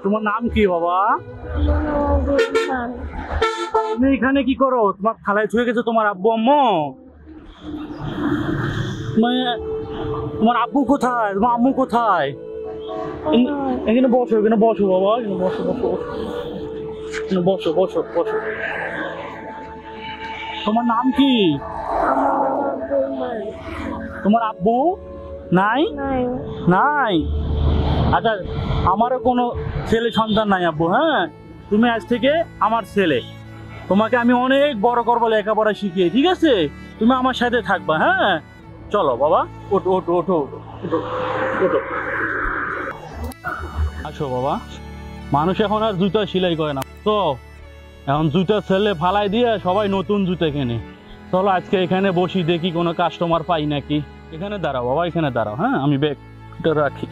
তোমার নাম কি বাবা? তুমি এখানে কি করো? তোমার খালায় ছুঁয়ে গেছে তোমার আব্বু আম্মু? তোমার আব্বু কোথায়? তোমার আম্মু কোথায়? এখানে বসো, এখানে বসো বাবা, এখানে বসো বসো বসো বসো বসো। তোমার নাম কি? তোমার আব্বু নাই? নাই? আচ্ছা, আমারও কোনো ছেলে সন্তান নাই আব্বু। হ্যাঁ, তুমি আজ থেকে আমার ছেলে। তোমাকে আমি অনেক বড় করবো, লেখাপড়া শিখিয়ে, ঠিক আছে? তুমি আমার সাথে থাকবা। হ্যাঁ, চলো বাবা, ওঠো ওঠো ওঠো ওঠো ওঠো। আসো বাবা। মানুষ এখন আর জুতা সেলাই করে না তো, এখন জুতা ছেলে ফালাই দিয়ে সবাই নতুন জুতা কেনে। চলো আজকে এখানে বসি, দেখি কোনো কাস্টমার পাই নাকি। এখানে দাঁড়াও বাবা, এখানে দাঁড়াও। হ্যাঁ, আমি ব্যাগটা রাখি।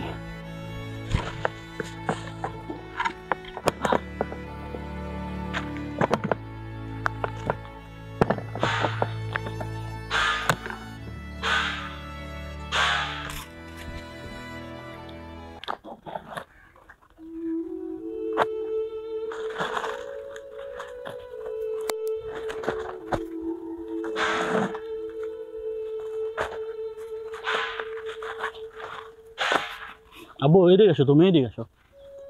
আব্বু এদিকে আসো, তুমি এদিকে আসো,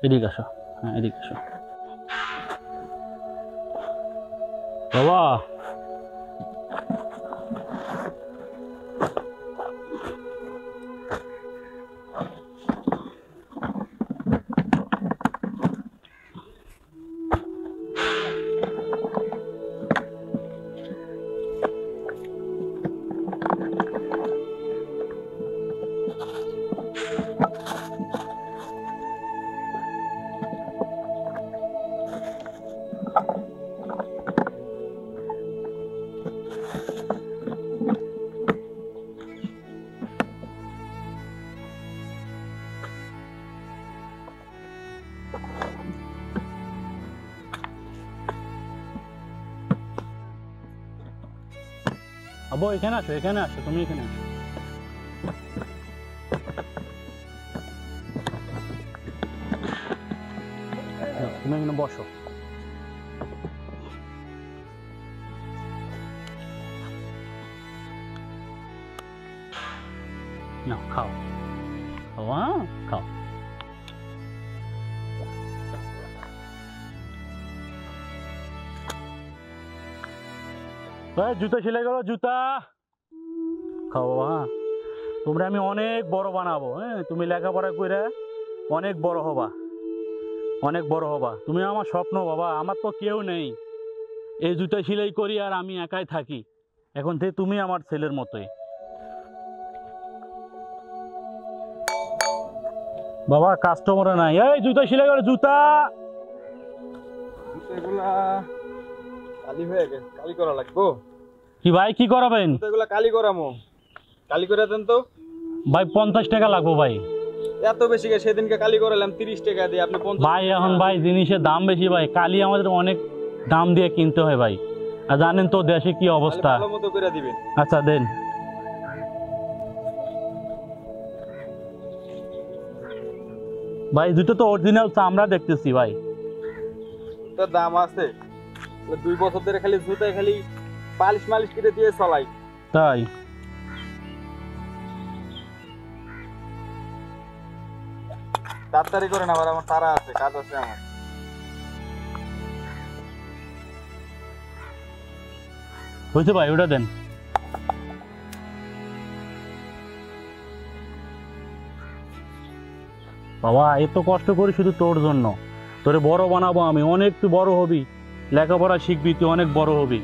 এদিকে আসো। হ্যাঁ, এদিকে আসো বাবা। আব্বু এখানে আসো, এখানে আসো, তুমি এখানে আসো। তুমি এখানে বসো। না, খাও খাও, হ্যাঁ খাও। জুতা সেলাই করো, জুতা খাও। হ্যাঁ, তোমরা আমি অনেক বড় বানাবো। হ্যাঁ, তুমি লেখাপড়া করে অনেক বড় হবা, অনেক বড় হবা। তুমি আমার স্বপ্ন বাবা। আমার তো কেউ নেই, এই জুতা সেলাই করি আর আমি একাই থাকি। এখন থেকে তুমি আমার ছেলের মতোই বাবা। কাস্টমার নাই। এই জুতা সেলাই করে, জুতা। এগুলা কালি হয়ে গেছে, কালি করা লাগবো। কি ভাই, কি করাবেন? এগুলা কালি করামো, কালি করে দেন তো ভাই। 50 টাকা লাগবো ভাই। এত বেশি কে? সেদিনকে কালি করালাম 30 টাকা দিয়ে, আপনি 50 ভাই এখন ভাই জিনিসের দাম বেশি ভাই, কালি আমাদের অনেক দাম দিয়ে কিনতে হয় ভাই। আর জানেন তো দেশে কি অবস্থা। ভালো মতো করে দিবেন। আচ্ছা দেন ভাই। জুতো তো অরিজিনাল চামড়া দেখতেছি ভাই। তার দাম আছে। 2 বছর ধরে খালি জুতায় খালি পালিশ মালিশ করে দিয়ে চলাই। তাই? তাড়াতাড়ি করেন, আবার আমার তারা আছে, কাজ আছে আমার। হয়েছে ভাই, ওটা দেন। বাবা এত কষ্ট করি শুধু তোর জন্য। তোরে বড় বানাবো আমি, অনেক তুই বড় হবি, লেখাপড়া শিখবি, তুই অনেক বড় হবি।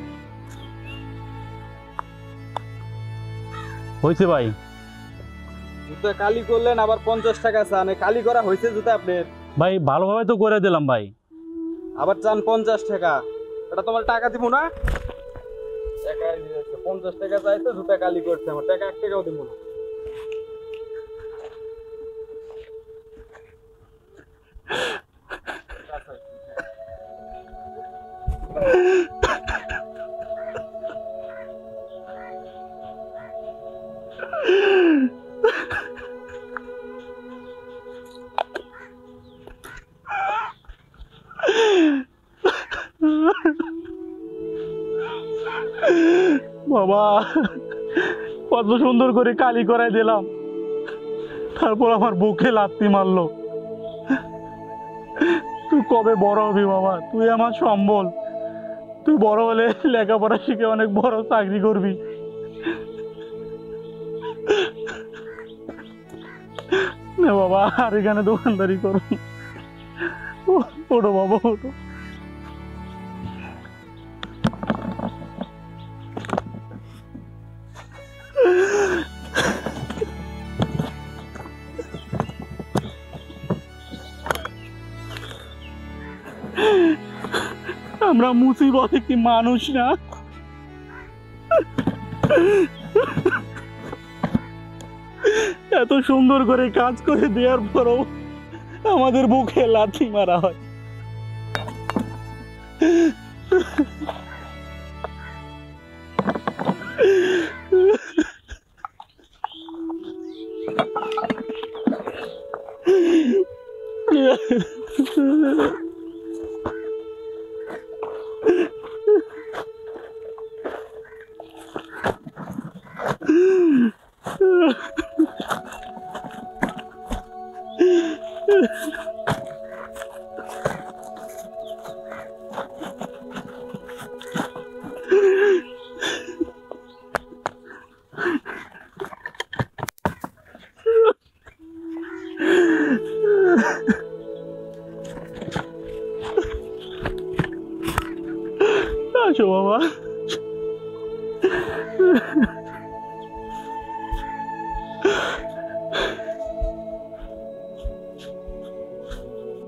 হয়েছে ভাই। জুতা কালি করলেন আবার 50 টাকা চান? কালি করা হয়েছে জুতা আপনার? ভাই ভালোভাবে তো করে দিলাম ভাই। আবার চান 50 টাকা? এটা তোমার টাকা দিব না? 50 টাকা চাইছে, জুতা কালি করছে, আমার টাকা 1 টাকাও দিব না। বাবা, কত সুন্দর করে কালি করাই দিলাম, তারপর আমার বুকে লাথি মারলো। তুই কবে বড় হবি বাবা? তুই আমার সম্বল। তুই বড় হলে লেখাপড়া শিখে অনেক বড় চাকরি করবি। না বাবা, আর এখানে দোকানদারি করো। ওঠো বাবা, ওঠো। আমরা মুসিবতে কি মানুষ না? এত সুন্দর করে কাজ করে দেওয়ার পরও আমাদের বুকে লাথি মারা হয়। আসো বাবা।